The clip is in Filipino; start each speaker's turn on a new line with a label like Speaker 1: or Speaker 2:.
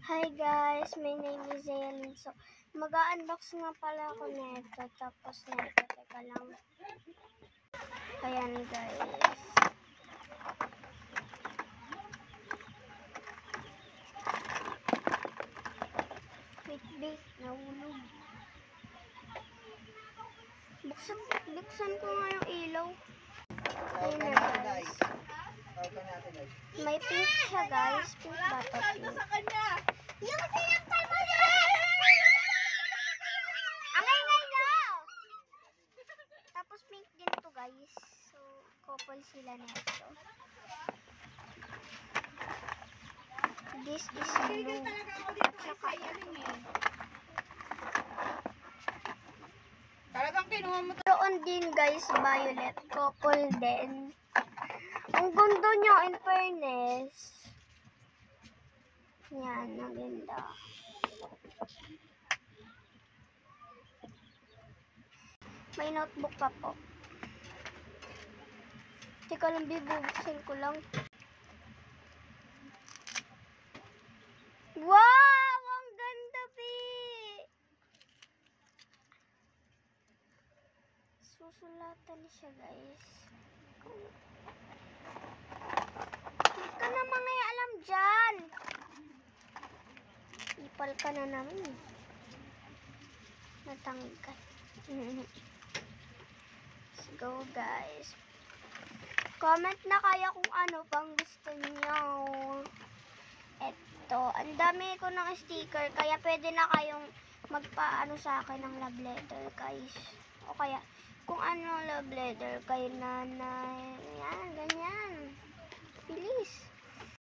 Speaker 1: Hi guys, my name is Zaylin. So, mag-unbox nga pala ako nito. Tapos nito, teka lang. Ayan guys. Wait, nahulog. Buksan ko nga yung ilaw. Ayun na guys. May pink siya guys. Pink bata pink. Yung sinampay mo na! Angay na! Tapos pink din to guys. So, couple sila nito. This is blue. Tsaka
Speaker 2: Talagang kinuha mo.
Speaker 1: doon din guys, violet. Couple din. Ang ganda niya in fairness. Yan, maganda. May notebook pa po. Teka lang, bubuksan ko lang. Wow! Ang ganda, Pi! Susulatan siya, guys. Hindi ka na mga alam dyan. Ipal ka na naman. Natanggal. Let's go, guys. Comment na kaya kung ano pang gusto niyo. Eto, ang dami ko ng sticker, kaya pwede na kayong magpaano sa akin ng love letter, guys. O kaya, kung ano love letter kay nanay. Yan, ganyan. Bilis.